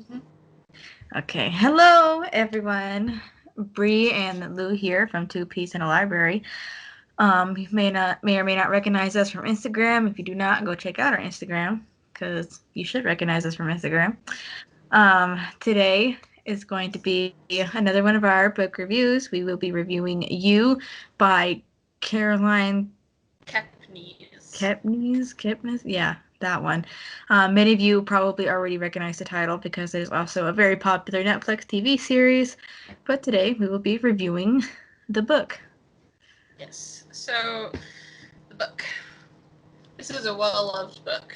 Mhm. Okay, hello everyone. Bree and Lou here from Two Peace in a Library. You may or may not recognize us from Instagram. If you do not, go check out our Instagram because you should recognize us from Instagram. Today is going to be another one of our book reviews. We will be reviewing You by Caroline Kepnes. Kepnes, yeah, that one. Many of you probably already recognize the title because there's also a very popular Netflix TV series. But today we will be reviewing the book. Yes. So, the book. This is a well-loved book.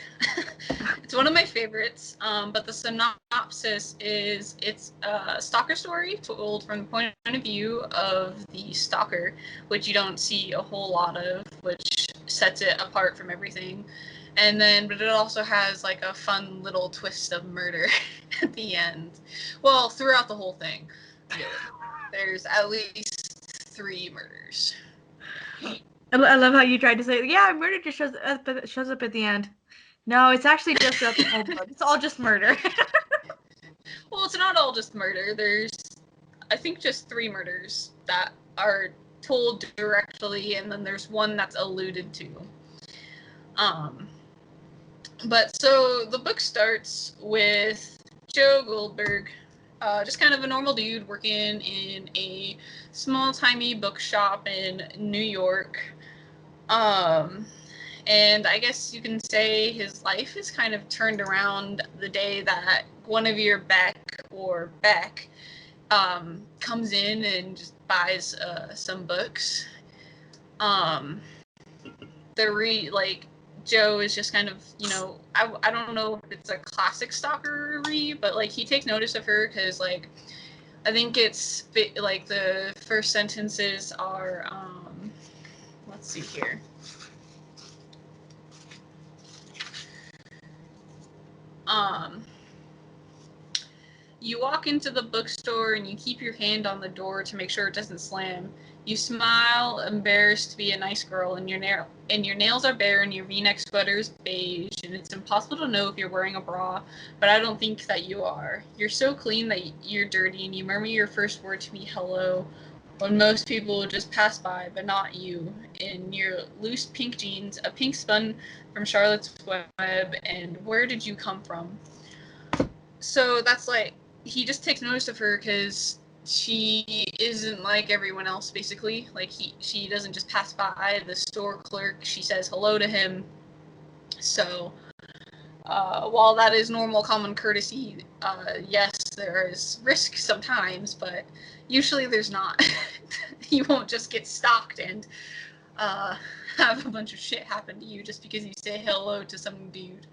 It's one of my favorites, but the synopsis is it's a stalker story told from the point of view of the stalker, which you don't see a whole lot of, which sets it apart from everything. But it also has like a fun little twist of murder at the end. Well, throughout the whole thing, really. There's at least 3 murders. I love how you tried to say, yeah, murder just shows up at the end. No, it's actually just throughout the whole book. It's all just murder. Well, it's not all just murder. There's, I think, just 3 murders that are told directly, and then there's one that's alluded to. Um, but so the book starts with Joe Goldberg, just kind of a normal dude working in a small, tiny bookshop in New York. Um, and I guess you can say his life is kind of turned around the day that Guinevere Beck comes in and just buys some books. Um, like Joe is just kind of, I don't know if it's a classic stalkery, but like he takes notice of her because like I think it's like the first sentences are let's see here. Um, You walk into the bookstore and you keep your hand on the door to make sure it doesn't slam. You smile, embarrassed to be a nice girl, and your nails are bare and your V-neck sweater is beige, and it's impossible to know if you're wearing a bra, but I don't think that you are. You're so clean that you're dirty, and you murmur your first word to me, hello, when most people would just pass by, but not you. In your loose pink jeans, a pink spun from Charlotte's Web, and where did you come from? So that's like he just takes notice of her because she isn't like everyone else. Basically, like she doesn't just pass by the store clerk. She says hello to him. So while that is normal common courtesy, yes, there is risk sometimes, but usually there's not. You won't just get stalked and uh, have a bunch of shit happen to you just because you say hello to some dude.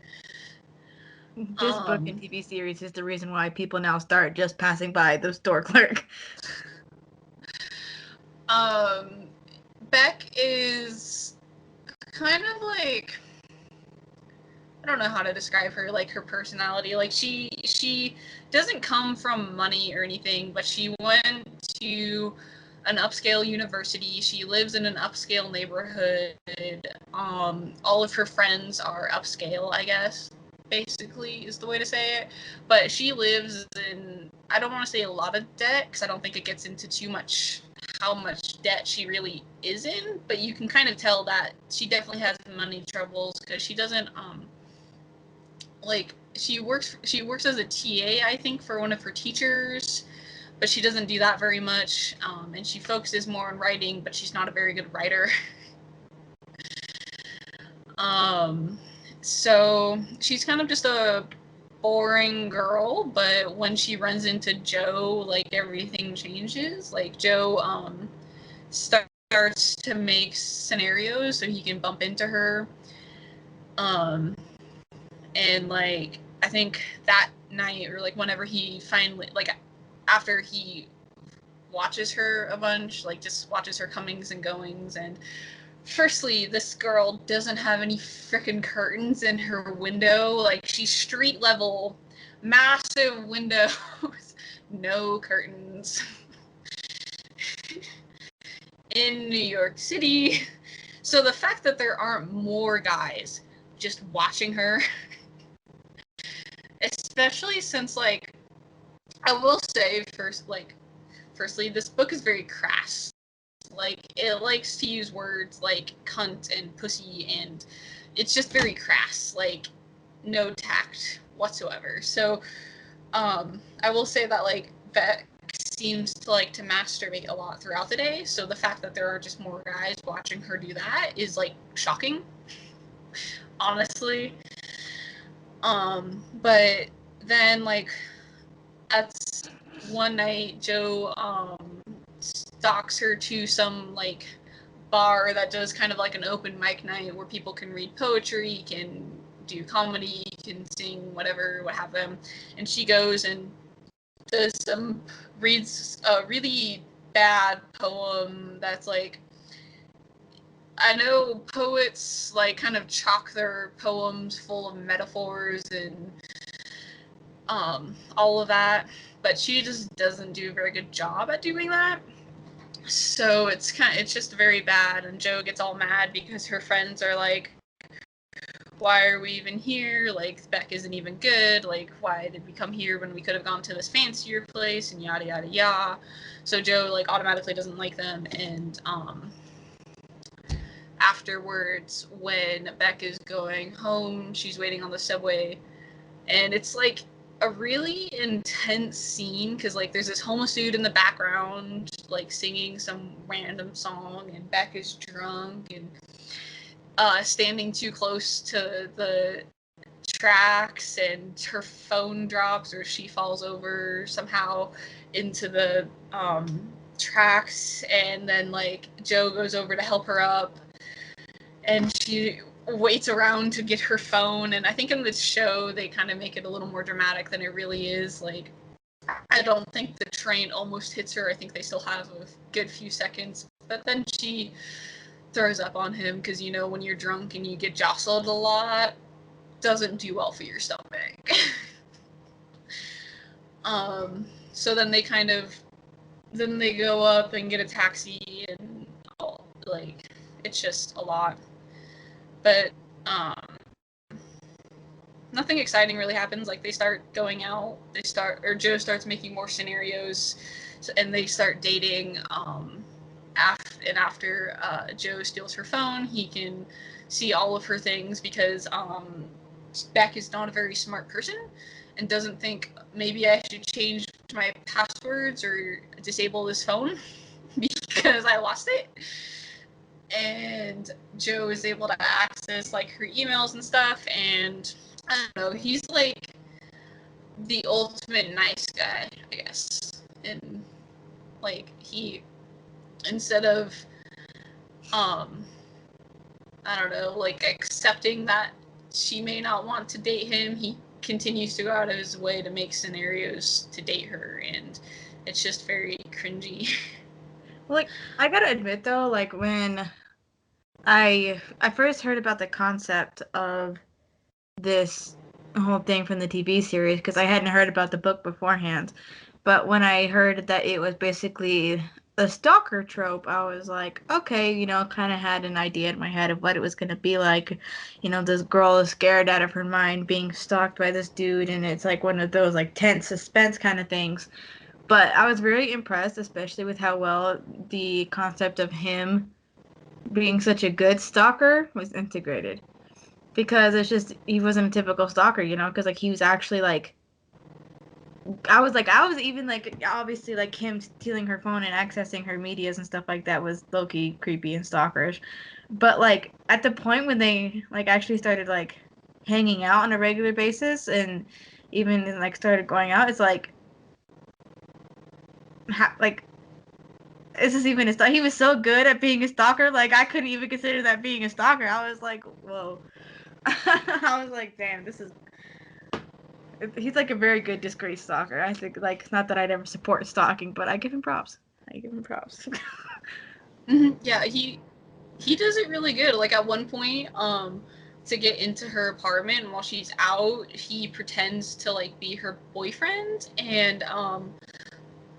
This book and Um, TV series is the reason why people now start just passing by the store clerk. um, Beck is kind of like, I don't know how to describe her, like her personality. Like she doesn't come from money or anything, but she went to an upscale university. She lives in an upscale neighborhood. All of her friends are upscale, I guess. Basically, is the way to say it. But she lives in, I don't want to say a lot of debt because I don't think it gets into too much how much debt she really is in, but you can kind of tell that she definitely has money troubles because she doesn't like she works as a TA, I think, for one of her teachers, but she doesn't do that very much, and she focuses more on writing, but she's not a very good writer. um, so she's kind of just a boring girl, but when she runs into Joe, like everything changes. Like Joe starts to make scenarios so he can bump into her. Um, and like I think that night or like whenever he finally like after he watches her a bunch, like just watches her comings and goings, and firstly, this girl doesn't have any freaking curtains in her window. Like she's street level, massive windows, no curtains in New York City. So the fact that there aren't more guys just watching her, especially since like I will say firstly, this book is very crass. Like, it likes to use words like cunt and pussy, and it's just very crass. Like, no tact whatsoever. So, I will say that, like, Beck seems to like to masturbate a lot throughout the day. So the fact that there are just more guys watching her do that is, like, shocking, honestly. But then, like, at one night, Joe stalks her to some, like, bar that does kind of like an open mic night where people can read poetry, can do comedy, can sing, whatever, what have them. And she goes and does reads a really bad poem that's like, I know poets like kind of chock their poems full of metaphors and all of that, but she just doesn't do a very good job at doing that. So it's just very bad, and Joe gets all mad because her friends are like, why are we even here? Like, Beck isn't even good. Like, why did we come here when we could have gone to this fancier place, and yada yada yada. So Joe, like, automatically doesn't like them, and afterwards, when Beck is going home, she's waiting on the subway, and it's like a really intense scene because, like, there's this homeless dude in the background, like, singing some random song, and Beck is drunk and standing too close to the tracks, and her phone drops or she falls over somehow into the tracks, and then, like, Joe goes over to help her up, and she waits around to get her phone. And I think in this show they kind of make it a little more dramatic than it really is. Like, I don't think the train almost hits her. I think they still have a good few seconds, but then she throws up on him because, you know, when you're drunk and you get jostled a lot, doesn't do well for your stomach. So then they go up and get a taxi, and like, it's just a lot. But nothing exciting really happens. Like, they start going out, or Joe starts making more scenarios, and they start dating. And after Joe steals her phone, he can see all of her things because Beck is not a very smart person and doesn't think, maybe I should change my passwords or disable this phone because I lost it. And Joe is able to access, like, her emails and stuff, and I don't know, he's like the ultimate nice guy, I guess. And, like, he, instead of I don't know, like, accepting that she may not want to date him, he continues to go out of his way to make scenarios to date her, and it's just very cringy. Like, I gotta admit though, like, when I first heard about the concept of this whole thing from the TV series, because I hadn't heard about the book beforehand, but when I heard that it was basically a stalker trope, I was like, okay, you know, kind of had an idea in my head of what it was going to be like. You know, this girl is scared out of her mind being stalked by this dude, and it's like one of those, like, tense suspense kind of things. But I was very impressed, especially with how well the concept of him being such a good stalker was integrated. Because it's just, he wasn't a typical stalker, you know, because, like, he was actually, like, I was even, like, obviously, like, him stealing her phone and accessing her medias and stuff like that was low-key creepy and stalkerish. But, like, at the point when they, like, actually started, like, hanging out on a regular basis and even, like, started going out, it's like, like, is this even a stalker? He was so good at being a stalker, like, I couldn't even consider that being a stalker. I was like, whoa. I was like, damn, this is... He's, like, a very good disgraced stalker. I think, like, not that I'd ever support stalking, but I give him props. Yeah, he does it really good. Like, at one point, to get into her apartment, and while she's out, he pretends to, like, be her boyfriend, and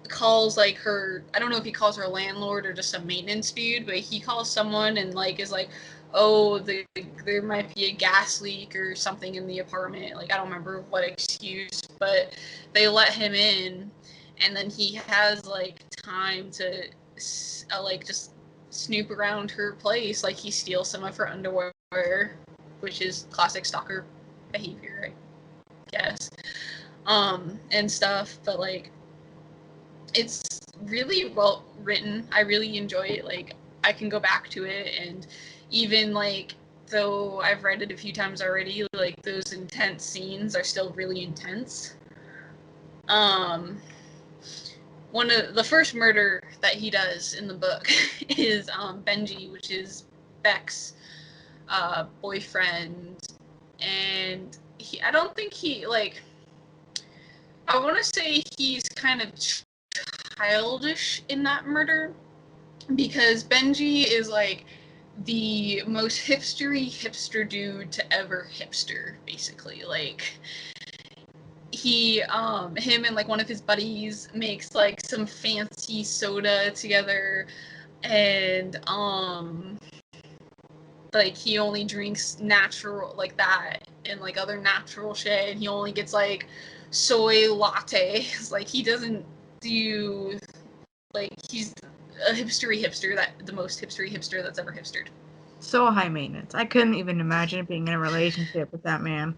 calls, like, her, I don't know if he calls her landlord or just a maintenance dude, but he calls someone and, like, is like, oh, there might be a gas leak or something in the apartment. Like, I don't remember what excuse, but they let him in, and then he has, like, time to, like, just snoop around her place. Like, he steals some of her underwear, which is classic stalker behavior, I guess, and stuff. But, like, it's really well written. I really enjoy it. Like, I can go back to it, and even, like, though I've read it a few times already, like, those intense scenes are still really intense. One of the first murder that he does in the book is Benji, which is Beck's boyfriend, and I don't think he, like, I want to say he's kind of childish in that murder, because Benji is, like, the most hipster dude to ever hipster, basically. Like, him and, like, one of his buddies makes, like, some fancy soda together, and like, he only drinks natural, like, that, and, like, other natural shit, and he only gets, like, soy lattes. Like, he doesn't do, like, he's a hipster, that the most hipster that's ever hipstered. So high maintenance. I couldn't even imagine being in a relationship with that man.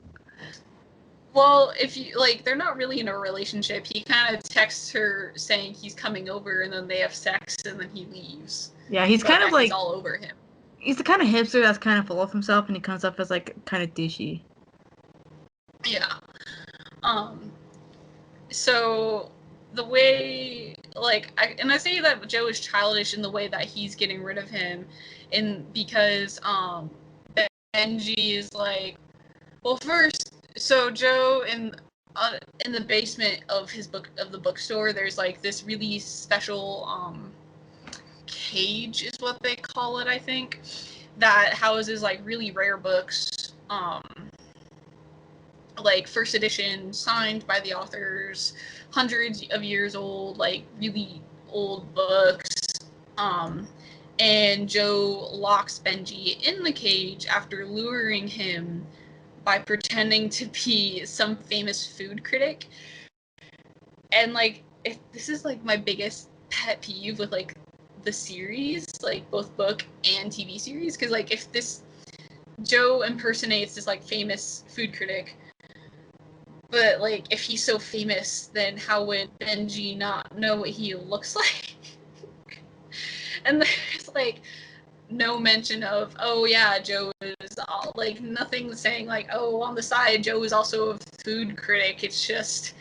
Well, if you, like, they're not really in a relationship. He kind of texts her saying he's coming over, and then they have sex, and then he leaves. Yeah, he's But kind of Beck like, is all over him. he's the kind of hipster that's kind of full of himself, and he comes up as, like, kind of douchey. Yeah. So the way, like, I say that Joe is childish in the way that he's getting rid of him, and because Benji is like, well, first, so Joe in the basement of the bookstore, there's, like, this really special cage is what they call it, I think, that houses, like, really rare books, like, first edition, signed by the authors, hundreds of years old, like, really old books. And Joe locks Benji in the cage after luring him by pretending to be some famous food critic. And, like, this is, like, my biggest pet peeve with, like, the series, like, both book and TV series, because, like, if this Joe impersonates this, like, famous food critic, but, like, if he's so famous, then how would Benji not know what he looks like? And there's, like, no mention of, oh yeah, Joe is all, like, nothing saying, like, oh, on the side, Joe is also a food critic. It's just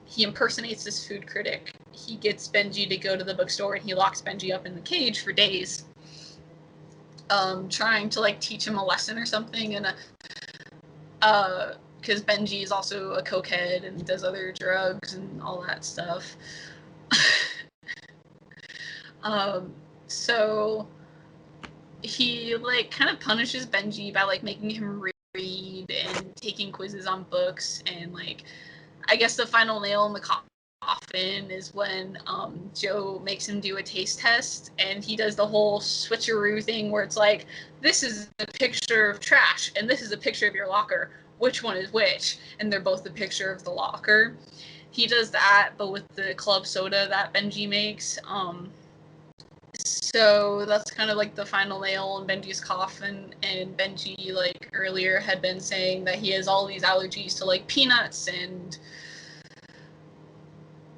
he impersonates this food critic. He gets Benji to go to the bookstore, and he locks Benji up in the cage for days, trying to, like, teach him a lesson or something, and because Benji is also a cokehead and does other drugs and all that stuff. So he, like, kind of punishes Benji by, like, making him read and taking quizzes on books, and, like, I guess the final nail in the coffin is when Joe makes him do a taste test, and he does the whole switcheroo thing where it's like, this is a picture of trash, and this is a picture of your locker. Which one is which? And they're both the picture of the locker. He does that, but with the club soda that Benji makes. So that's kind of, like, the final nail in Benji's coffin, and Benji, like, earlier had been saying that he has all these allergies to, like, peanuts and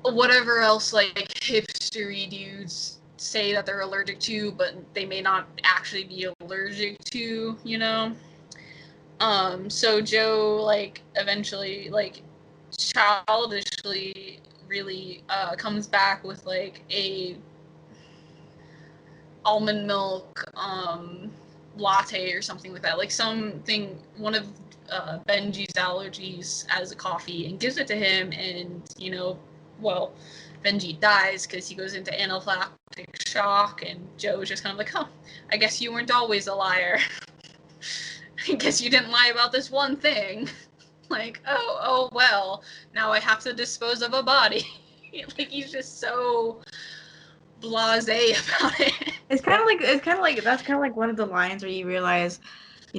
whatever else, like, hipstery dudes say that they're allergic to, but they may not actually be allergic to, you know? So Joe, like, eventually, like, childishly really comes back with, like, a almond milk latte or something like that, like, something, one of Benji's allergies as a coffee, and gives it to him, and, you know, well, Benji dies because he goes into anaphylactic shock, and Joe's just kind of like, huh, I guess you weren't always a liar. I guess you didn't lie about this one thing. Like, oh, well, now I have to dispose of a body. Like, he's just so blasé about it. It's kind of like that's kind of like one of the lines where you realize,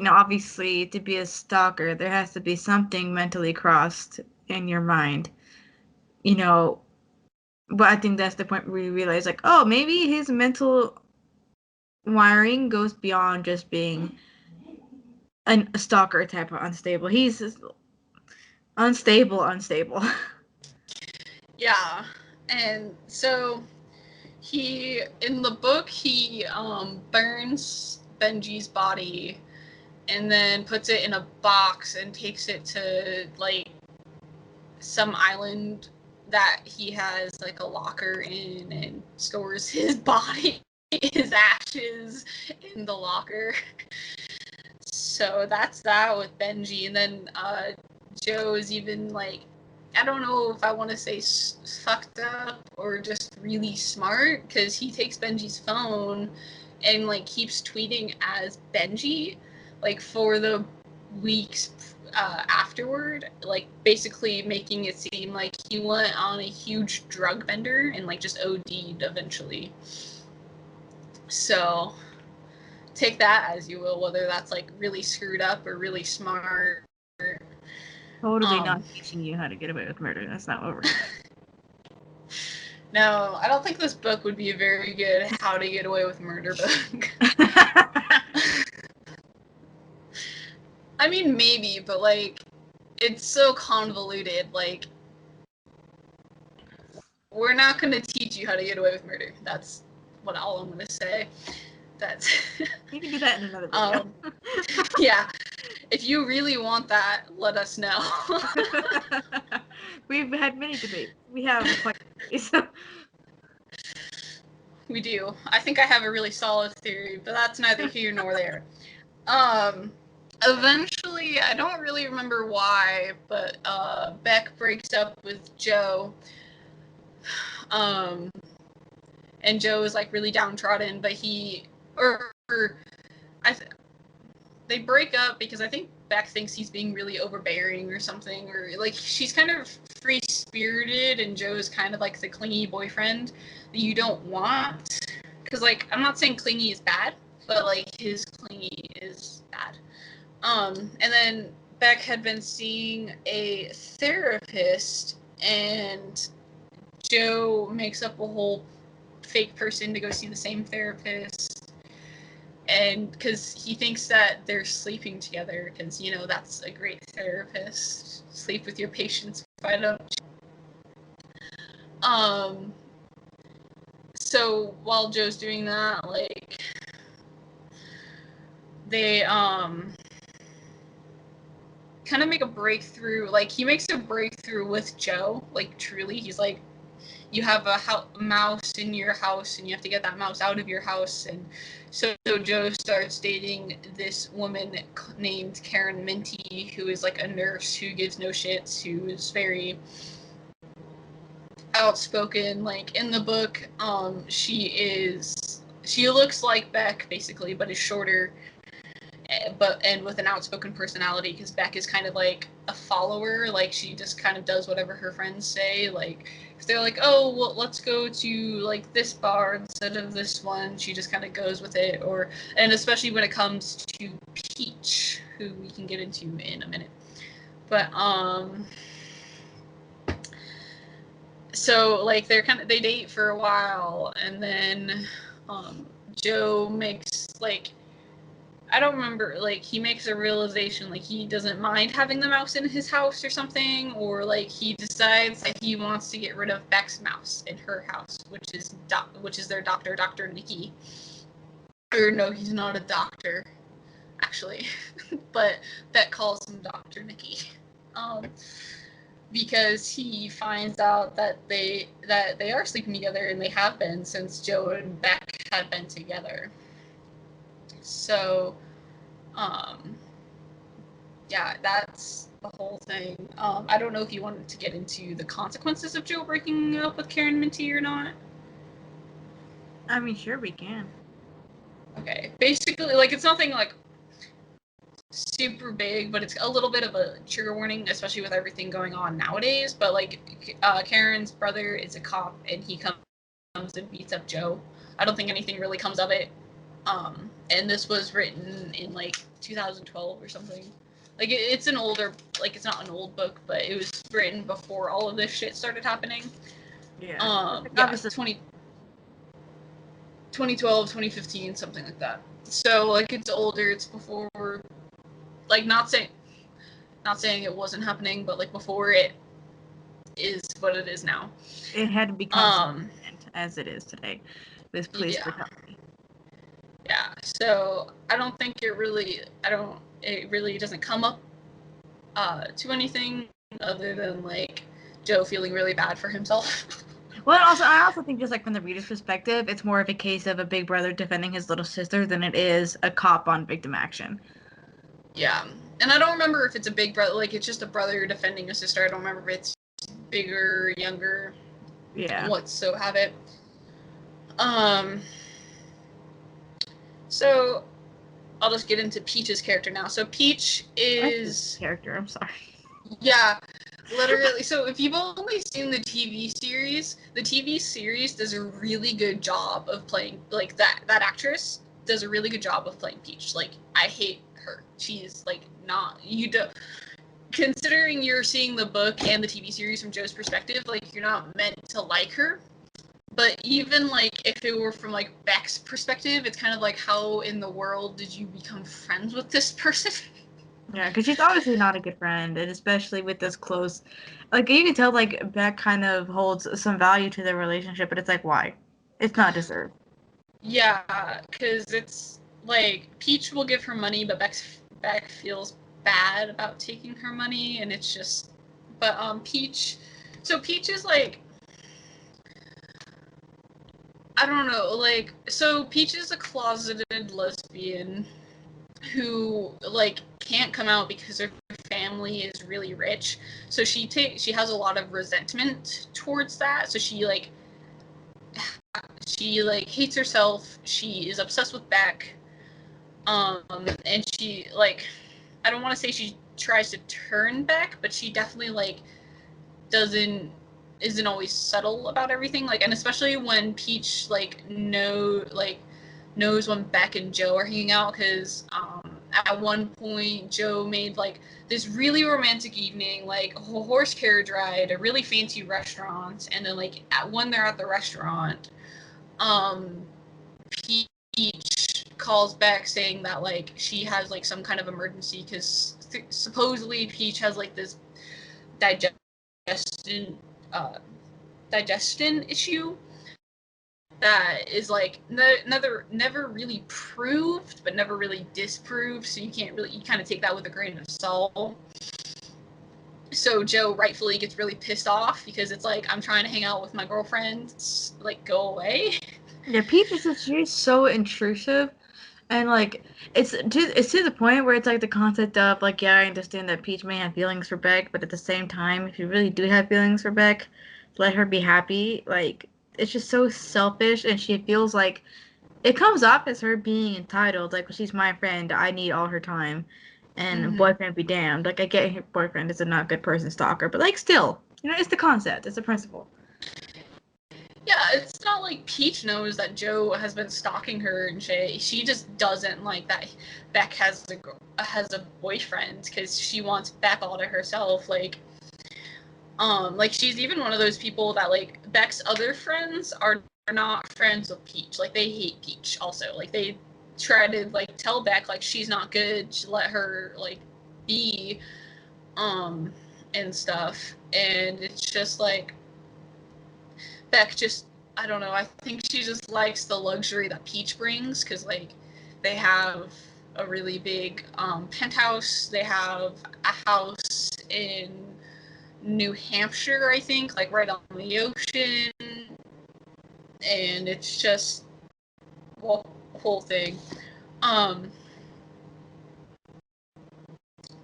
obviously to be a stalker, there has to be something mentally crossed in your mind, you know. But I think that's the point where you realize, like, oh, maybe his mental wiring goes beyond just being a stalker type of unstable. He's unstable. Yeah, and so in the book he burns Benji's body and then puts it in a box and takes it to like some island that he has like a locker in and stores his body, his ashes in the locker. So that's that with Benji. And then Joe's even like, I don't know if I want to say fucked up or just really smart, because he takes Benji's phone and like keeps tweeting as Benji, like for the weeks afterward, like basically making it seem like he went on a huge drug bender and like just OD'd eventually. So take that as you will, whether that's like really screwed up or really smart. Totally not teaching you how to get away with murder. That's not what we're doing. No, I don't think this book would be a very good how to get away with murder book. I mean, maybe, but like, it's so convoluted. Like, we're not going to teach you how to get away with murder. That's all I'm going to say. That's. You can do that in another video. Yeah. If you really want that, let us know. We've had many debates. We have quite a few. We do. I think I have a really solid theory, but that's neither here nor there. Eventually, I don't really remember why, but Beck breaks up with Joe. And Joe is like really downtrodden, but they break up because I think Beck thinks he's being really overbearing or something, or like she's kind of free spirited and Joe is kind of like the clingy boyfriend that you don't want. Because like I'm not saying clingy is bad, but like his clingy is bad. And then Beck had been seeing a therapist, and Joe makes up a whole fake person to go see the same therapist. And because he thinks that they're sleeping together, because, that's a great therapist. Sleep with your patients if I don't. So while Joe's doing that, like, they, kind of make a breakthrough. Like, he makes a breakthrough with Joe. Like, truly, he's like, you have a mouse in your house and you have to get that mouse out of your house. And so Joe starts dating this woman named Karen Minty, who is like a nurse who gives no shits, who is very outspoken. Like in the book, she looks like Beck basically, but is shorter, and with an outspoken personality, because Beck is kind of like a follower. Like she just kind of does whatever her friends say. Like if they're like, oh well, let's go to like this bar instead of this one, she just kind of goes with it. And especially when it comes to Peach, who we can get into in a minute. But so like they date for a while, and then Joe makes like, I don't remember, like, he makes a realization, like, he doesn't mind having the mouse in his house or something, or, like, he decides that he wants to get rid of Beck's mouse in her house, which is their doctor, Dr. Nikki. Or, no, he's not a doctor, actually, but Beck calls him Dr. Nikki. Because he finds out that they are sleeping together, and they have been since Joe and Beck had been together. So, yeah, that's the whole thing. I don't know if you wanted to get into the consequences of Joe breaking up with Karen Minty or not. I mean, sure, we can. Okay, basically, like, it's nothing like super big, but it's a little bit of a trigger warning, especially with everything going on nowadays. But like, Karen's brother is a cop, and he comes and beats up Joe. I don't think anything really comes of it. And this was written in like 2012 or something. Like it's an older, like it's not an old book, but it was written before all of this shit started happening. Yeah. Yeah, 2012, 2015, something like that. So like it's older, it's before, like not saying it wasn't happening, but like before it is what it is now. It had become as it is today. This police brutality. Yeah. So I don't think it really doesn't come up to anything other than like Joe feeling really bad for himself. Well, I also think just like from the reader's perspective, it's more of a case of a big brother defending his little sister than it is a cop on victim action. Yeah. And I don't remember if it's a big brother, like it's just a brother defending a sister. I don't remember if it's bigger, younger, so have it. So I'll just get into Peach's character now. So Peach is character. I'm sorry. Yeah, literally. So if you've only seen the TV series does a really good job of playing like that actress does a really good job of playing Peach. Like I hate her. She's like not you do considering you're seeing the book and the TV series from Joe's perspective, like you're not meant to like her. But even like if it were from like Beck's perspective, it's kind of like how in the world did you become friends with this person? Yeah, because she's obviously not a good friend, and especially with this close, like you can tell, like Beck kind of holds some value to their relationship, but it's like why? It's not deserved. Yeah, because it's like Peach will give her money, but Beck feels bad about taking her money, and it's just, but Peach, so Peach is like, I don't know, like, so Peach is a closeted lesbian who like can't come out because her family is really rich, so she has a lot of resentment towards that, so she hates herself. She is obsessed with Beck. And she like I don't want to say she tries to turn Beck, but she definitely like isn't always subtle about everything. Like, and especially when Peach knows when Beck and Joe are hanging out, because at one point Joe made like this really romantic evening, like a horse carriage ride, a really fancy restaurant, and then like when they're at the restaurant, Peach calls back saying that like she has like some kind of emergency because supposedly Peach has like this digestion uh, digestion issue that is like never really proved but never really disproved, so you kind of take that with a grain of salt. So Joe rightfully gets really pissed off because it's like, I'm trying to hang out with my girlfriend, like go away. Yeah, Peach is just, she's so intrusive, and like it's to the point where it's like the concept of like, yeah, I understand that Peach may have feelings for Beck, but at the same time, if you really do have feelings for Beck, let her be happy. Like it's just so selfish, and she feels like it comes off as her being entitled. Like, well, she's my friend, I need all her time, and boyfriend be damned. Like I get her boyfriend is a not good person, stalker, but like still, it's the concept, it's the principle. Yeah, it's not like Peach knows that Joe has been stalking her and shit. She just doesn't like that Beck has a boyfriend because she wants Beck all to herself. Like she's even one of those people that like Beck's other friends are not friends with Peach. Like they hate Peach also. Like they try to like tell Beck like she's not good. To let her like be, and stuff. And it's just like Beck just, I don't know, I think she just likes the luxury that Peach brings, because like they have a really big penthouse. They have a house in New Hampshire, I think, like right on the ocean, and it's just well, the whole thing. Um,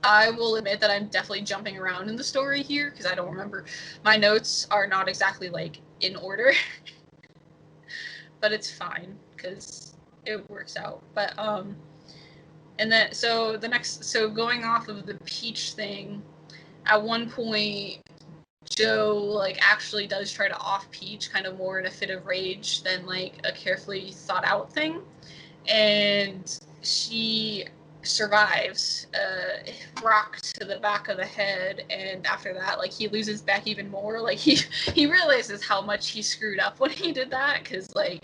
I will admit that I'm definitely jumping around in the story here because I don't remember. My notes are not exactly like in order. But it's fine because it works out. But and then so going off of the Peach thing, at one point Joe, like, actually does try to off Peach kind of more in a fit of rage than, like, a carefully thought out thing. And she survives, rocked to the back of the head, and after that, like, he loses back even more. Like, he realizes how much he screwed up when he did that, because, like,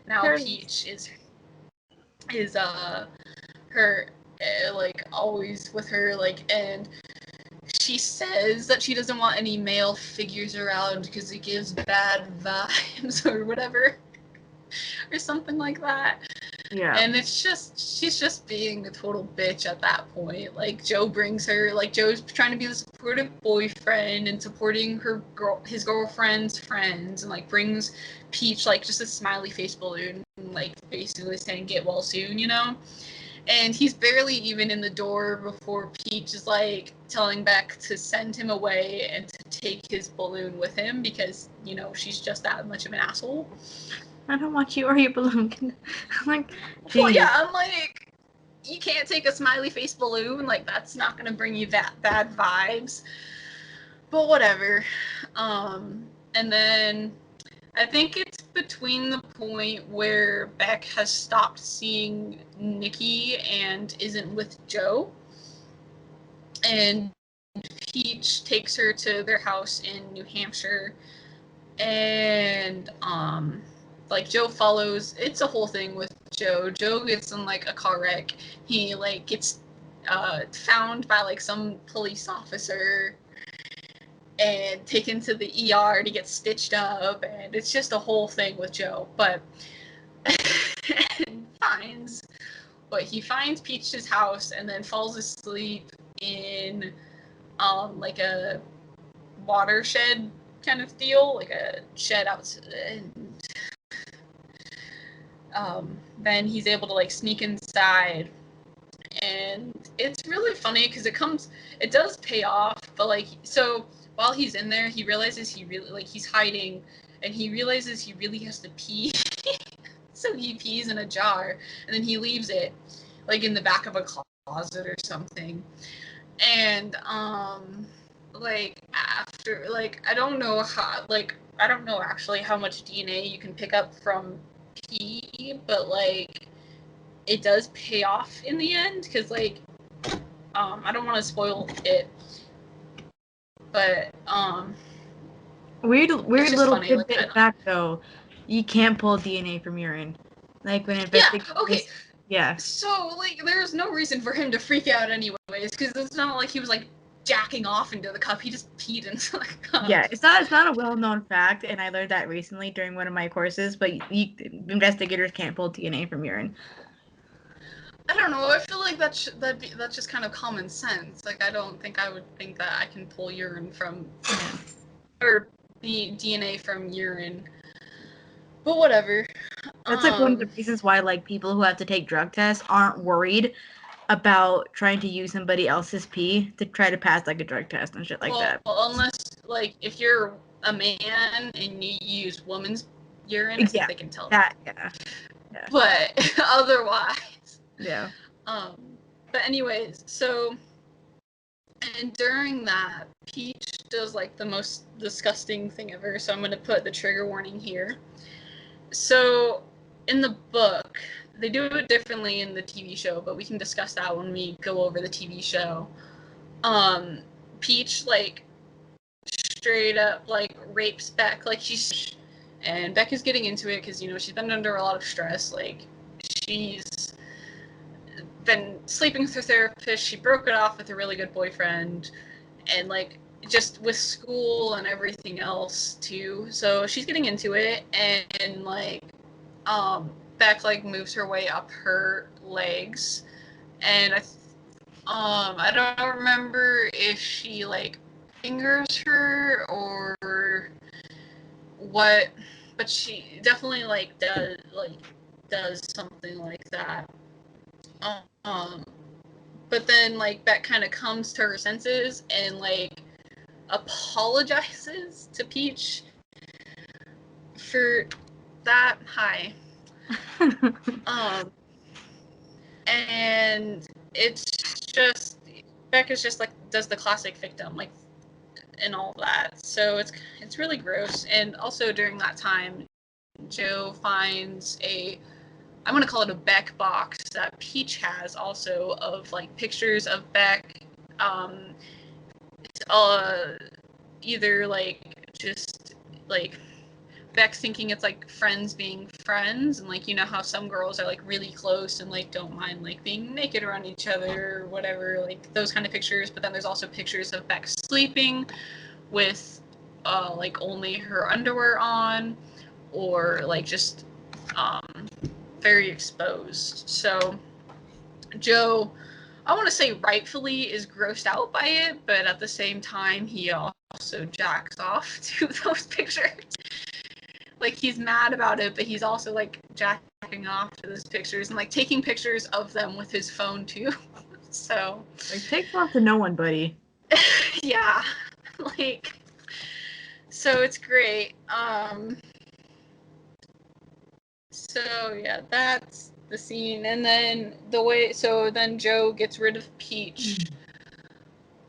now Peach is her, like, always with her, like, and she says that she doesn't want any male figures around because it gives bad vibes or whatever, or something like that. Yeah. And she's just being a total bitch at that point. Like, Joe brings her, like, Joe's trying to be the supportive boyfriend and supporting his girlfriend's friends, and, like, brings Peach, like, just a smiley face balloon, and, like, basically saying, get well soon, you know? And he's barely even in the door before Peach is, like, telling Beck to send him away and to take his balloon with him because, you know, she's just that much of an asshole. I don't want you or your balloon. I'm like, geez. Well, yeah, I'm like, you can't take a smiley face balloon. Like, that's not going to bring you that bad vibes. But whatever. And then I think it's between the point where Beck has stopped seeing Nikki and isn't with Joe, and Peach takes her to their house in New Hampshire, and like, Joe follows. It's a whole thing with Joe. Joe gets in, like, a car wreck. He, like, gets found by, like, some police officer and taken to the ER to get stitched up, and it's just a whole thing with Joe. But he finds Peach's house and then falls asleep in like a watershed kind of deal, like a shed outside. Then he's able to, like, sneak inside, and it's really funny because it does pay off, but, like, so while he's in there, he realizes he's hiding, and he realizes he really has to pee. So he pees in a jar, and then he leaves it, like, in the back of a closet or something. And like, after, like, I don't know actually how much DNA you can pick up from pee, but, like, it does pay off in the end, because, like, I don't want to spoil it, but weird little funny. tidbit Like, fact though, you can't pull DNA from urine. Like, when investigators, yeah, okay. Yeah. So, like, there's no reason for him to freak out anyways, because it's not like he was, like, jacking off into the cup. He just peed into the cup. Yeah, it's not a well-known fact, and I learned that recently during one of my courses, but investigators can't pull DNA from urine. I don't know. I feel like that's just kind of common sense. Like, I don't think I would think that I can pull urine from, or the DNA from urine. But whatever. That's, like, one of the reasons why, like, people who have to take drug tests aren't worried about trying to use somebody else's pee to try to pass, like, a drug test and shit like that. Well, unless, like, if you're a man and you use woman's urine, I think they can tell that. Yeah. But otherwise. Yeah. But anyways, so, and during that, Peach does, like, the most disgusting thing ever, so I'm going to put the trigger warning here. So, in the book, they do it differently in the TV show, but we can discuss that when we go over the TV show. Peach, like, straight up, like, rapes Beck, like, and Beck is getting into it because, you know, she's been under a lot of stress. Like, she's been sleeping with her therapist, she broke it off with a really good boyfriend, and, like, just with school and everything else too. So she's getting into it, and like, Beck, like, moves her way up her legs, and I don't remember if she, like, fingers her or what, but she definitely, like, does something like that. But then, like, Beck kind of comes to her senses and, like, apologizes to Peach for that. Hi. And it's just, Beck is just, like, does the classic victim. Like, and all that. So it's really gross. And also during that time, Joe finds I'm gonna call it a Beck box that Peach has also of like pictures of Beck, either like just like Beck thinking it's like friends being friends, and like you know how some girls are like really close and like don't mind like being naked around each other or whatever, like those kind of pictures. But then there's also pictures of Beck sleeping with like only her underwear on, or like just very exposed. So Joe, I want to say rightfully, is grossed out by it, but at the same time he also jacks off to those pictures. Like he's mad about it, but he's also like jacking off to those pictures and like taking pictures of them with his phone too. So like, take off to no one, buddy. yeah, like, so it's great. So yeah, that's the scene, and then then Joe gets rid of Peach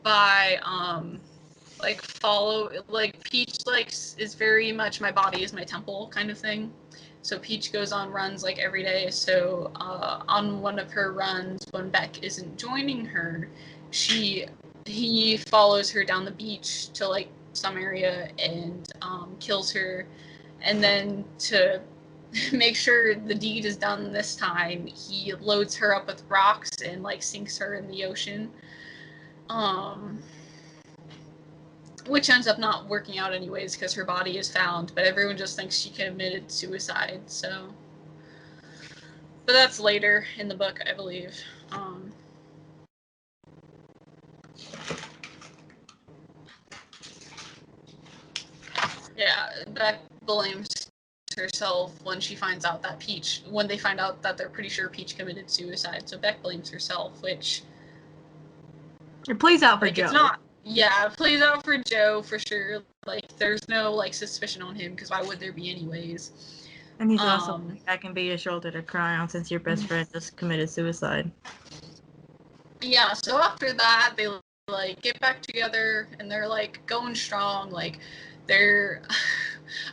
by Peach like is very much my body is my temple kind of thing. So Peach goes on runs like every day. So on one of her runs, when Beck isn't joining her, he follows her down the beach to like some area and kills her, and then to make sure the deed is done this time, he loads her up with rocks and like sinks her in the ocean. Which ends up not working out anyways because her body is found, but everyone just thinks she committed suicide. So, but that's later in the book, I believe. Yeah, Beck blames herself when she finds out that when they find out that they're pretty sure Peach committed suicide. So Beck blames herself, which It plays out for like Joe. it's not. Yeah, it plays out for Joe for sure. Like there's no like suspicion on him because why would there be anyways? And he's also that can be a shoulder to cry on since your best friend just committed suicide. Yeah, so after that they like get back together and they're like going strong. Like they're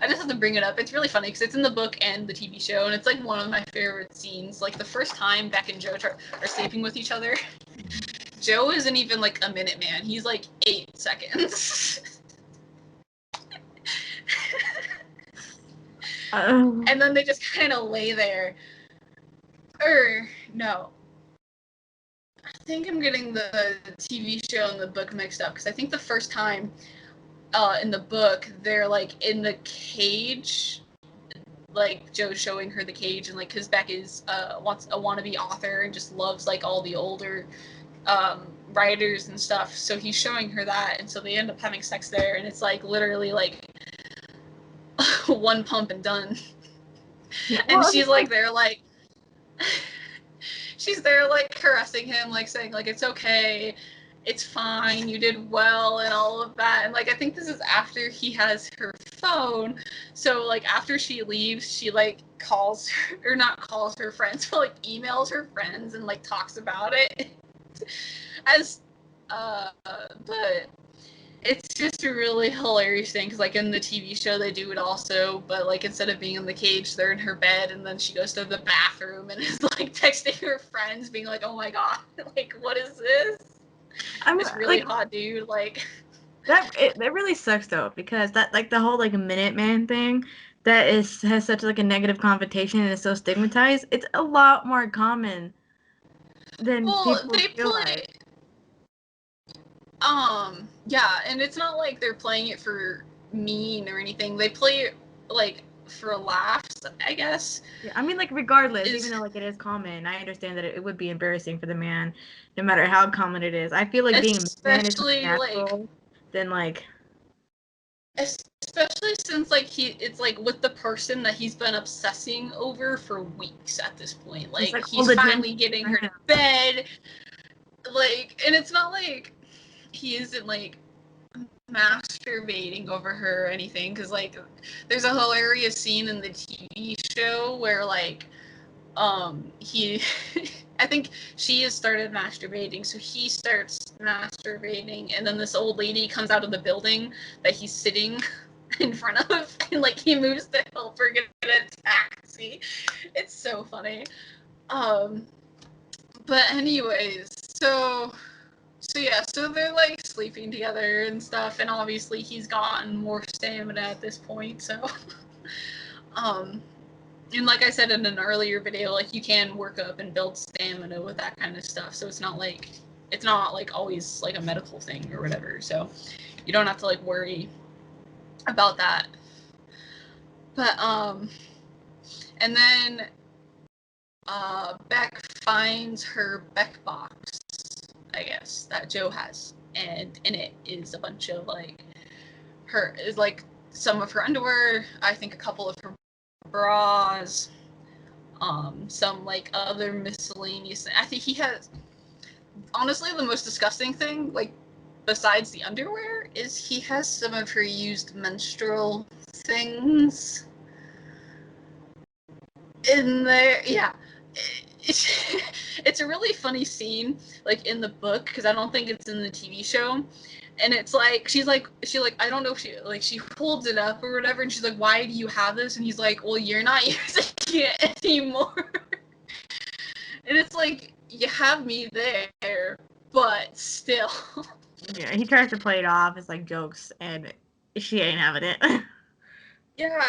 I just have to bring it up. It's really funny because it's in the book and the TV show, and it's like one of my favorite scenes. Like the first time Beck and Joe are sleeping with each other, Joe isn't even like a minute man. He's like 8 seconds. And then they just kind of lay there. Or no, I think I'm getting the TV show and the book mixed up because I think the first time in the book they're like in the cage, like Joe's showing her the cage, and like because Beck is wants a wannabe author and just loves like all the older writers and stuff. So he's showing her that, and so they end up having sex there, and it's like literally like one pump and done. Yeah, And she's like there like she's there like caressing him, like saying like it's okay, it's fine, you did well and all of that. And like I think this is after he has her phone. So like after she leaves, she like calls her, or not calls her friends, but like emails her friends and like talks about it. As but it's just a really hilarious thing because like in the TV show they do it also, but like instead of being in the cage they're in her bed, and then she goes to the bathroom and is like texting her friends being like, oh my god, like what is this? It's really like, hot, dude. Like that really sucks though, because that like the whole like Minuteman thing that has such like a negative connotation and is so stigmatized. It's a lot more common than people realize. Yeah, and it's not like they're playing it for mean or anything. They play it like for laughs, I guess. Yeah, I mean, like regardless, even though like it is common, I understand that it would be embarrassing for the man, no matter how common it is. I feel like being a man is more natural than like. Especially since like it's like with the person that he's been obsessing over for weeks at this point. Like he's finally getting her to bed. Like, and it's not like he isn't like masturbating over her or anything, because like there's a hilarious scene in the TV show where like he I think she has started masturbating, so he starts masturbating, and then this old lady comes out of the building that he's sitting in front of, and like he moves to help her get a taxi. It's so funny. But anyways, so they're like sleeping together and stuff, and obviously he's gotten more stamina at this point, so and like I said in an earlier video, like you can work up and build stamina with that kind of stuff, so it's not like always like a medical thing or whatever, so you don't have to like worry about that. But and then Beck finds her Beck box, I guess, that Joe has, and in it is a bunch of like some of her underwear, I think a couple of her bras, some like other miscellaneous. I think he has, honestly, the most disgusting thing, like besides the underwear, is he has some of her used menstrual things in there. Yeah. It's a really funny scene, like in the book, because I don't think it's in the TV show. And it's like she I don't know if she holds it up or whatever, and she's like, "Why do you have this?" And he's like, "Well, you're not using it anymore." And it's like, you have me there, but still. Yeah, he tries to play it off as like jokes, and she ain't having it. Yeah,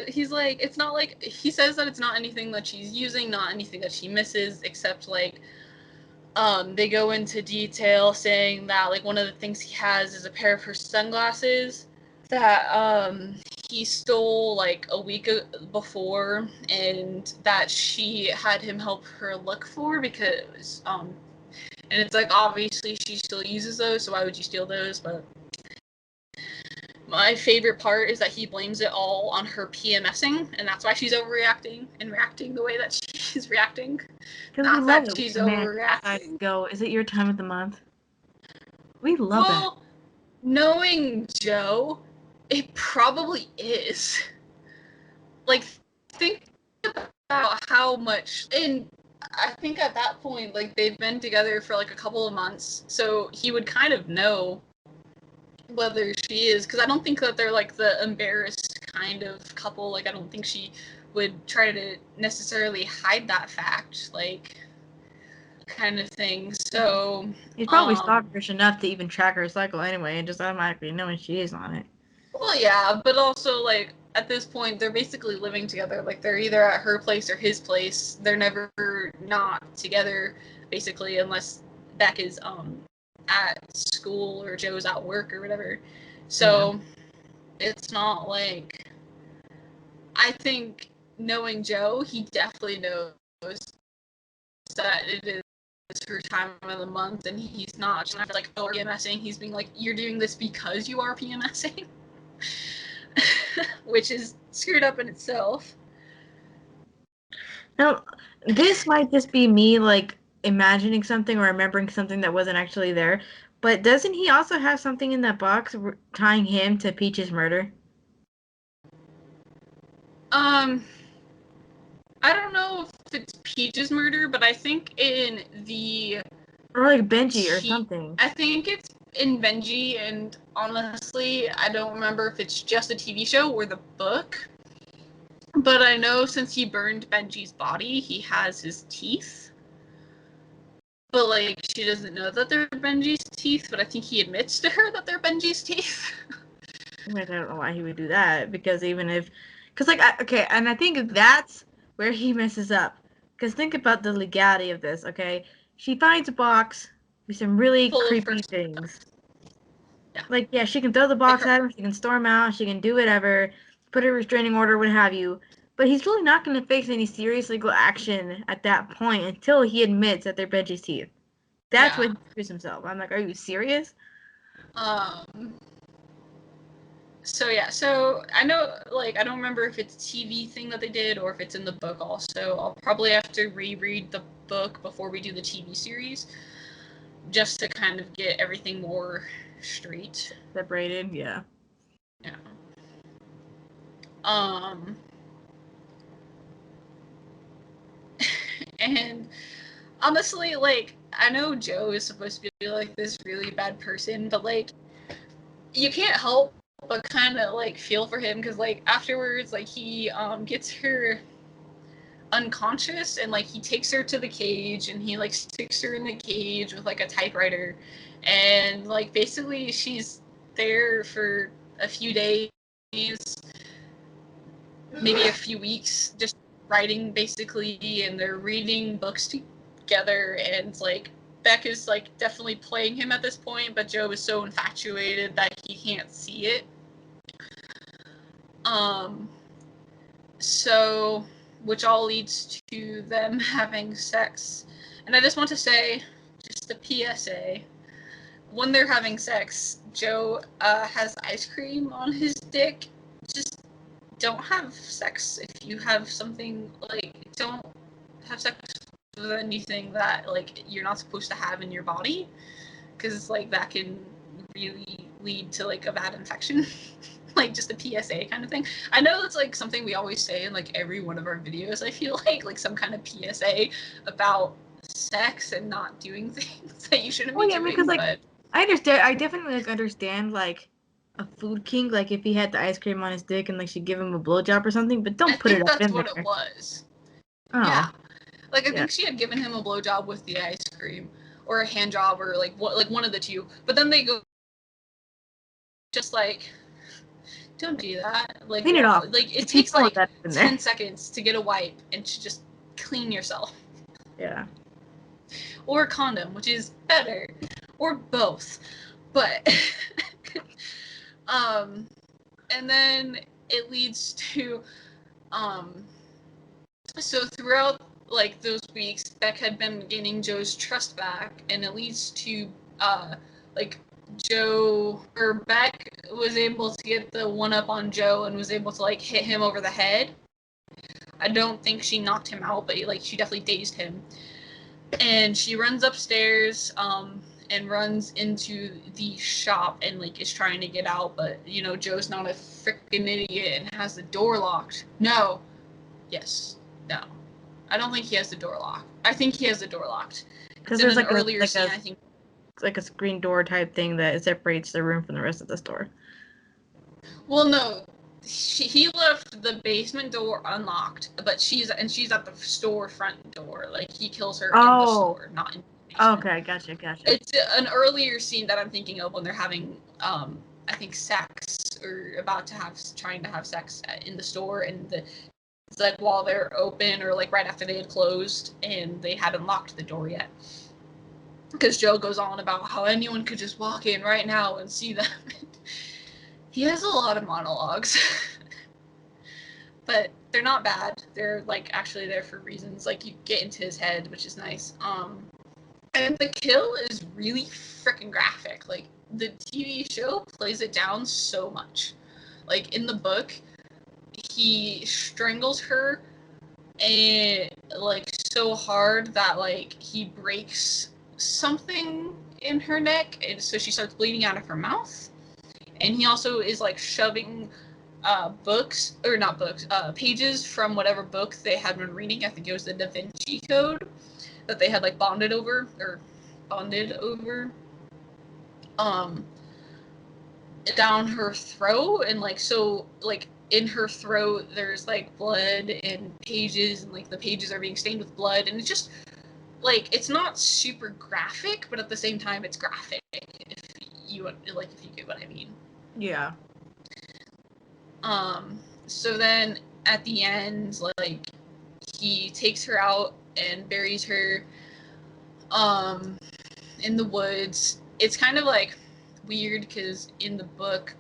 he's like, it's not like, he says that it's not anything that she's using, not anything that she misses, except like, they go into detail saying that like one of the things he has is a pair of her sunglasses that he stole like a week before, and that she had him help her look for, because and it's like, obviously she still uses those, so why would you steal those? But my favorite part is that he blames it all on her PMSing, and that's why she's overreacting and reacting the way that she's reacting. Because we Not love that it. she's Man, decides overreacting. to go, is it your time of the month? We love that. Well, knowing Joe, it probably is. Like, think about how much, and I think at that point, like, they've been together for like a couple of months, so he would kind of know whether she is, because I don't think that they're like the embarrassed kind of couple. Like, I don't think she would try to necessarily hide that fact, like, kind of thing. So He's probably stalkerish enough to even track her cycle anyway, and just automatically knowing she is on it. well, yeah, but also like at this point they're basically living together. Like, they're either at her place or his place. They're never not together, basically, unless Beck is at school or Joe's at work or whatever. So it's not like, I think, knowing Joe, he definitely knows that it is her time of the month, and he's not just like, oh, PMSing. He's being like, you're doing this because you are PMSing, which is screwed up in itself. Now, this might just be me like imagining something or remembering something that wasn't actually there, but doesn't he also have something in that box tying him to Peach's murder? I don't know if it's Peach's murder, but I think in the Or like Benji or something. I think it's in Benji, and honestly, I don't remember if it's just a TV show or the book. But I know since he burned Benji's body, he has his teeth. But like, she doesn't know that they're Benji's teeth, but I think he admits to her that they're Benji's teeth. I don't know why he would do that, because even if, because like, okay, and I think that's where he messes up. Because think about the legality of this, okay? She finds a box with some really Full of creepy first. things. Yeah. Like, yeah, she can throw the box at him, she can storm out, she can do whatever, put a restraining order, what have you. But he's really not going to face any serious legal action at that point until he admits that they're Benji's teeth. That's when he screws himself. I'm like, are you serious? So yeah, so I know, like, I don't remember if it's a TV thing that they did or if it's in the book also. I'll probably have to reread the book before we do the TV series, just to kind of get everything more straight. Separated, yeah. Yeah. And honestly, like, I know Joe is supposed to be like this really bad person, but like, you can't help but kind of like feel for him, because like afterwards, like he gets her unconscious, and like he takes her to the cage, and he like sticks her in the cage with like a typewriter, and like basically she's there for a few days, maybe a few weeks, just writing basically, and they're reading books together, and like Beck is like definitely playing him at this point, but Joe is so infatuated that he can't see it. So, which all leads to them having sex. And I just want to say, just a PSA, when they're having sex, Joe has ice cream on his dick. Just don't have sex if you have something, like, don't have sex with anything that, like, you're not supposed to have in your body, because, like, that can really lead to, like, a bad infection. Like, just a PSA kind of thing. I know it's like something we always say in like every one of our videos, I feel like some kind of PSA about sex and not doing things that you shouldn't be doing. Because like but I understand, I definitely like understand like a food king, like if he had the ice cream on his dick and like she'd give him a blowjob or something, but I don't put think it up that's in what there. it was. Oh. Yeah. Like, I Yeah. think she had given him a blowjob with the ice cream, or a hand job, or like what, like one of the two. But then they go just like, don't do that. Like, Clean it off. like it If he's takes throwing like that in 10 there. seconds to get a wipe and to just clean yourself. Yeah. Or a condom, which is better, or both. But and then it leads to so throughout like those weeks, Beck had been gaining Joe's trust back, and it leads to like Joe, or Beck was able to get the one up on Joe and was able to like hit him over the head. I don't think she knocked him out, but like she definitely dazed him. And she runs upstairs and runs into the shop and like is trying to get out, but you know Joe's not a freaking idiot and has the door locked. No. Yes. No. I don't think he has the door locked. I think he has the door locked. Because It's in there's an like earlier scene, I think. like a screen door type thing that separates the room from the rest of the store. Well, no, he left the basement door unlocked, but she's at the store front door. Like he kills her in the store, not in the basement. Okay, gotcha. It's an earlier scene that I'm thinking of when they're having, I think, sex, or trying to have sex in the store, and it's like while they're open, or like right after they had closed and they hadn't locked the door yet. Because Joe goes on about how anyone could just walk in right now and see them. He has a lot of monologues. But they're not bad. They're like actually there for reasons. Like you get into his head, which is nice. And the kill is really freaking graphic. Like the TV show plays it down so much. Like in the book, he strangles her and like so hard that like he breaks something in her neck, and so she starts bleeding out of her mouth. And he also is like shoving books, or not books, pages from whatever book they had been reading. I think it was the Da Vinci Code that they had like bonded over, um, down her throat, and like so like in her throat there's like blood and pages, and like the pages are being stained with blood, and it's just like it's not super graphic, but at the same time it's graphic, if you get what I mean. Yeah. So then at the end, like he takes her out and buries her in the woods. It's kind of like weird because in the book,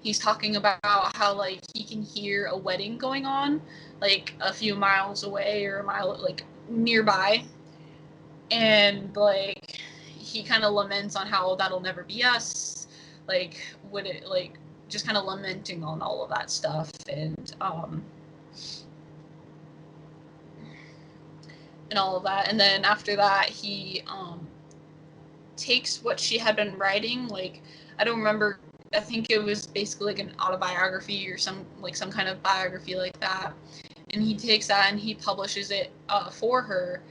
he's talking about how like he can hear a wedding going on like a few miles away, or a mile like nearby, and like he kind of laments on how that'll never be us, like would it, like just kind of lamenting on all of that stuff. And all of that, and then after that he takes what she had been writing, like I don't remember I think it was basically like an autobiography or some kind of biography like that. And he takes that and he publishes it for her.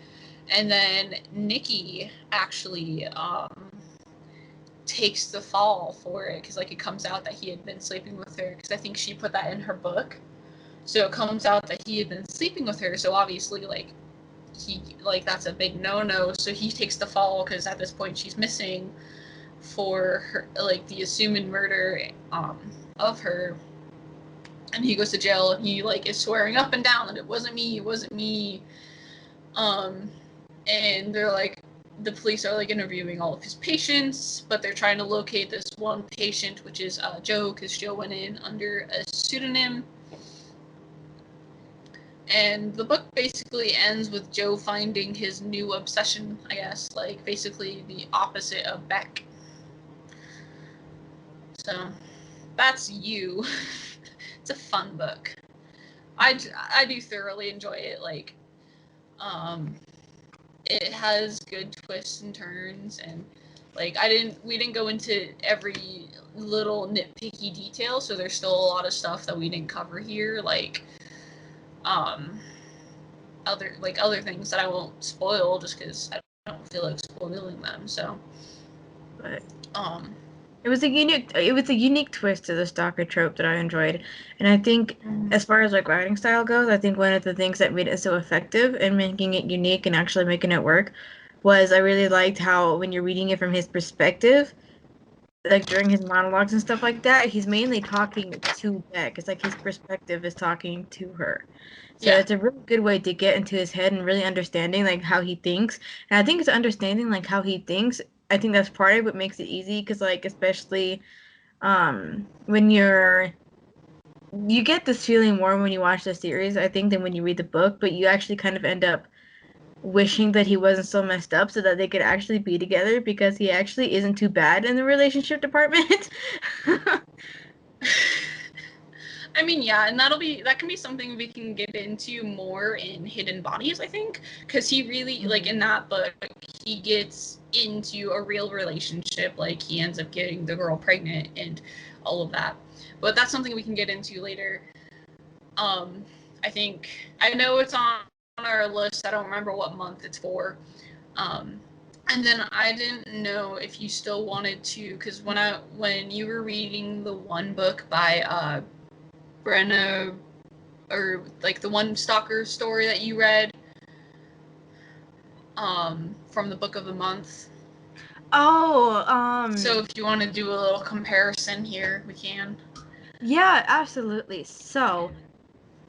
And then Nikki actually takes the fall for it because like it comes out that he had been sleeping with her because I think she put that in her book. So it comes out that he had been sleeping with her. So obviously like he like that's a big no-no. So he takes the fall because at this point she's missing for her like the assumed murder of her. And he goes to jail and he like is swearing up and down that it wasn't me. And they're like the police are like interviewing all of his patients, but they're trying to locate this one patient, which is Joe, because Joe went in under a pseudonym. And the book basically ends with Joe finding his new obsession, I guess, like basically the opposite of Beck. So that's You. It's a fun book. I do thoroughly enjoy it. Like, it has good twists and turns, and like we didn't go into every little nitpicky detail, so there's still a lot of stuff that we didn't cover here, like other things that I won't spoil just because I don't feel like spoiling them. So, but it was a unique twist to the stalker trope that I enjoyed, and I think as far as like writing style goes, I think one of the things that made it so effective and making it unique and actually making it work was I really liked how when you're reading it from his perspective, like during his monologues and stuff like that, he's mainly talking to Beck. It's like his perspective is talking to her. So it's a really good way to get into his head and really understanding like how he thinks. And I think it's understanding like how he thinks. I think that's part of what makes it easy because like especially when you get this feeling more when you watch the series, I think, than when you read the book, but you actually kind of end up wishing that he wasn't so messed up so that they could actually be together because he actually isn't too bad in the relationship department. I mean, yeah, and that can be something we can get into more in Hidden Bodies, I think, because he really like in that book he gets into a real relationship, like he ends up getting the girl pregnant and all of that. But that's something we can get into later. I think I know it's on our list. I don't remember what month it's for. And then I didn't know if you still wanted to, because when you were reading the one book by Brenna, or like the one stalker story that you read, from the book of the month. Oh, So if you want to do a little comparison here, we can. yeah, absolutely. So,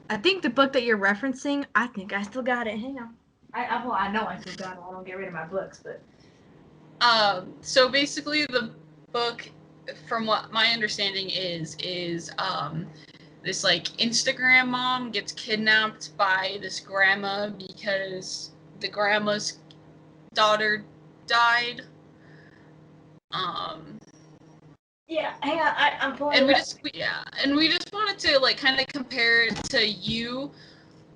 I think the book that you're referencing, I think I still got it. Hang on. I know I still got it. I don't get rid of my books, but. So basically, the book, from what my understanding is this like Instagram mom gets kidnapped by this grandma because the grandma's daughter died. Yeah, hang on. I'm pulling And it up. we just wanted to like kind of compare it to You,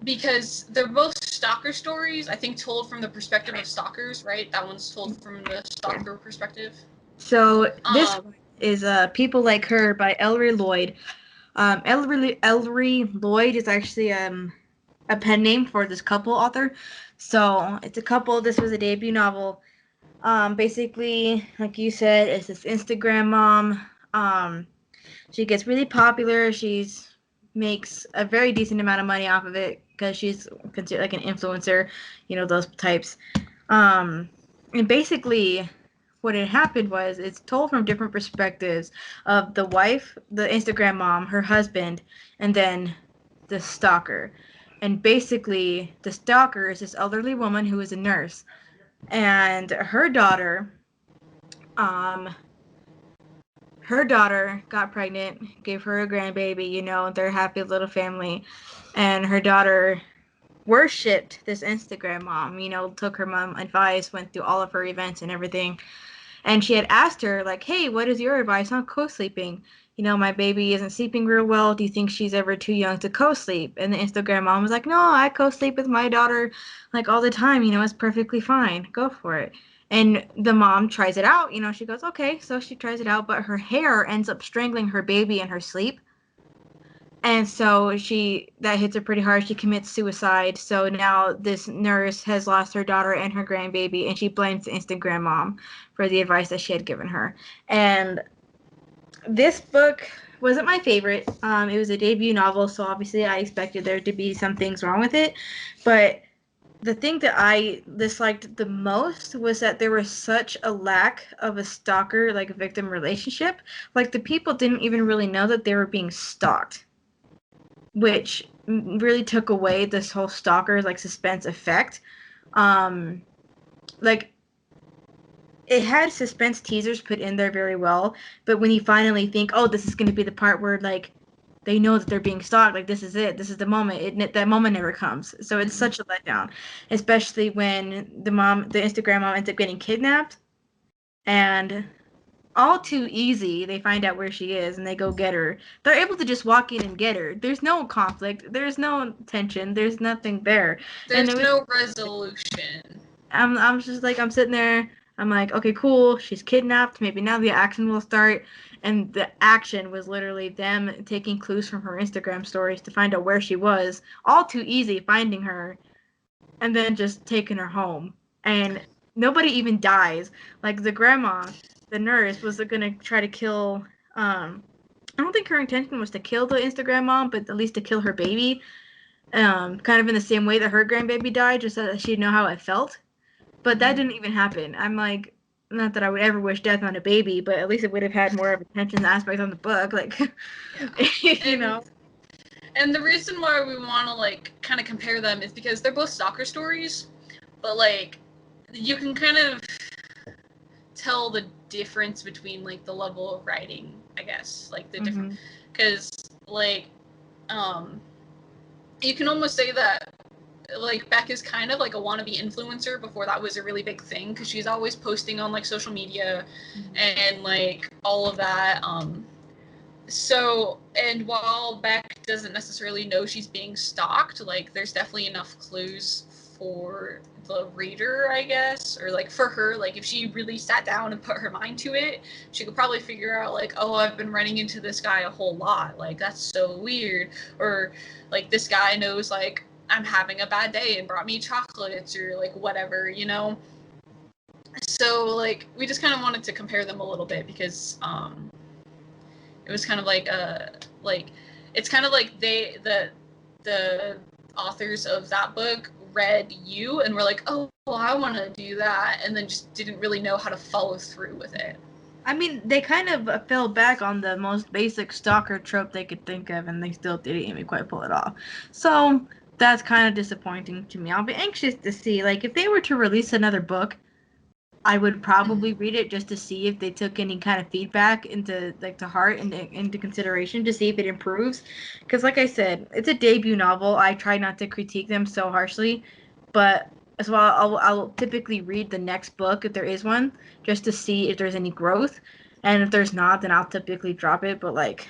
because they're both stalker stories, I think, told from the perspective of stalkers, right? That one's told from the stalker perspective. So this one is People Like Her by Ellery Lloyd. Ellery Lloyd is actually a pen name for this couple author. So it's a couple. This was a debut novel. Basically, like you said, it's this Instagram mom. She gets really popular. She's makes a very decent amount of money off of it because she's considered like an influencer, those types. And basically, what had happened was it's told from different perspectives of the wife, the Instagram mom, her husband, and then the stalker. And basically, the stalker is this elderly woman who is a nurse, and her daughter got pregnant, gave her a grandbaby, their happy little family. And her daughter worshipped this Instagram mom, took her mom advice, went through all of her events and everything. And she had asked her, like, hey, what is your advice on co-sleeping? My baby isn't sleeping real well. Do you think she's ever too young to co-sleep? And the Instagram mom was like, no, I co-sleep with my daughter, like, all the time. It's perfectly fine. Go for it. And the mom tries it out. You know, she goes, okay, so she tries it out, but her hair ends up strangling her baby in her sleep. And so that hits her pretty hard. She commits suicide. So now this nurse has lost her daughter and her grandbaby, and she blames the instant grandmom for the advice that she had given her. And this book wasn't my favorite. It was a debut novel, so obviously I expected there to be some things wrong with it. But the thing that I disliked the most was that there was such a lack of a stalker, like, victim relationship. Like, the people didn't even really know that they were being stalked, which really took away this whole stalker, like, suspense effect. Like, it had suspense teasers put in there very well, but when you finally think, oh, this is going to be the part where, like, they know that they're being stalked, like, this is it, this is the moment, that moment never comes. So it's such a letdown, especially when the Instagram mom ends up getting kidnapped, and all too easy, they find out where she is and they go get her. They're able to just walk in and get her. There's no conflict. There's no tension. There's nothing there. And There's no resolution. I'm just like, I'm sitting there. I'm like, okay, cool. She's kidnapped. Maybe now the action will start. And the action was literally them taking clues from her Instagram stories to find out where she was. All too easy, finding her, and then just taking her home. And nobody even dies. Like, the grandma, the nurse, was gonna try to kill. I don't think her intention was to kill the Instagram mom, but at least to kill her baby. Kind of in the same way that her grandbaby died, just so that she'd know how it felt. But that didn't even happen. I'm like, not that I would ever wish death on a baby, but at least it would have had more of a tension aspect on the book. Like, you know. And the reason why we want to, like, kind of compare them is because they're both stalker stories, but, like, you can kind of tell the difference between, like, the level of writing, I guess. Like, the different, because, like, you can almost say that, like, Beck is kind of like a wannabe influencer before that was a really big thing, because she's always posting on, like, social media and, like, all of that. So, and while Beck doesn't necessarily know she's being stalked, like, there's definitely enough clues for the reader, I guess, or, like, for her, like, if she really sat down and put her mind to it, she could probably figure out, like, oh, I've been running into this guy a whole lot, like, that's so weird, or, like, this guy knows, like, I'm having a bad day and brought me chocolates, or, like, whatever, you know? So, like, we just kind of wanted to compare them a little bit, because, it was kind of like it's kind of like the authors of that book read you and were like, oh, well, I want to do that, and then just didn't really know how to follow through with it. I mean, they kind of fell back on the most basic stalker trope they could think of, and they still didn't even quite pull it off. So that's kind of disappointing to me. I'll be anxious to see, like, if they were to release another book, I would probably read it just to see if they took any kind of feedback into, like, to heart and into consideration to see if it improves. Because, like I said, it's a debut novel. I try not to critique them so harshly, but as well, I'll typically read the next book if there is one, just to see if there's any growth. And if there's not, then I'll typically drop it. But, like,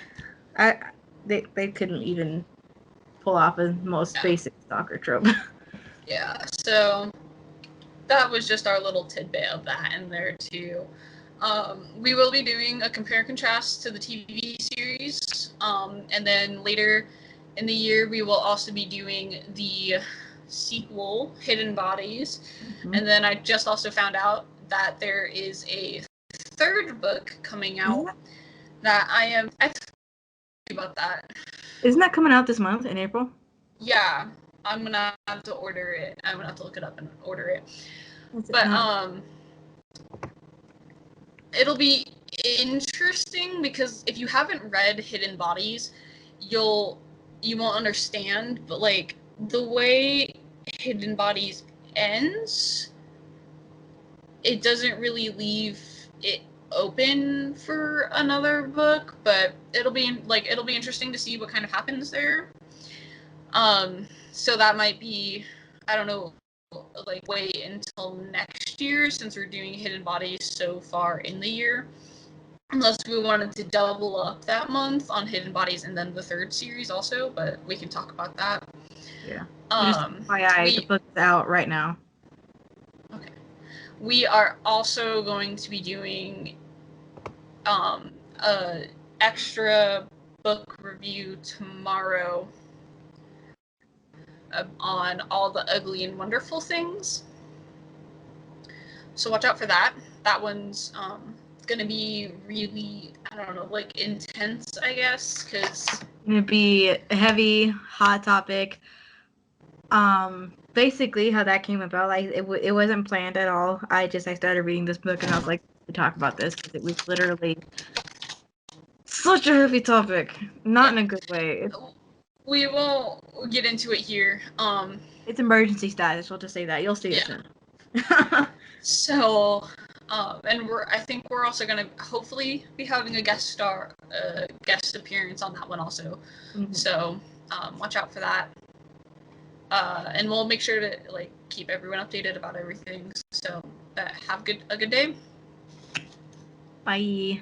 they couldn't even pull off a most basic stalker trope. Yeah, so that was just our little tidbit of that in there too. We will be doing a compare and contrast to the TV series, and then later in the year we will also be doing the sequel, Hidden Bodies, and then I just also found out that there is a third book coming out that I told you about that. Isn't that coming out this month in April? Yeah, I'm gonna have to order it. I'm gonna have to look it up and order it. It'll be interesting because if you haven't read Hidden Bodies, you won't understand. But, like, the way Hidden Bodies ends, it doesn't really leave it open for another book. But it'll be interesting to see what kind of happens there. So that might be, I don't know, like, wait until next year, since we're doing Hidden Bodies so far in the year. Unless we wanted to double up that month on Hidden Bodies and then the third series also, but we can talk about that. Yeah. The book is out right now. Okay. We are also going to be doing a extra book review tomorrow on All the Ugly and Wonderful Things. So watch out for that. That one's gonna be really, I don't know, like intense, I guess, because Gonna be a heavy, hot topic. Basically how that came about, like it wasn't planned at all. I started reading this book and I was like, to talk about this because it was literally such a heavy topic, not in a good way. We won't get into it here. It's emergency status. We'll just say that. You'll see it soon. So, and I think we're also gonna hopefully be having a guest appearance on that one also. Mm-hmm. So, watch out for that. And we'll make sure to like keep everyone updated about everything. So, have a good day. Bye.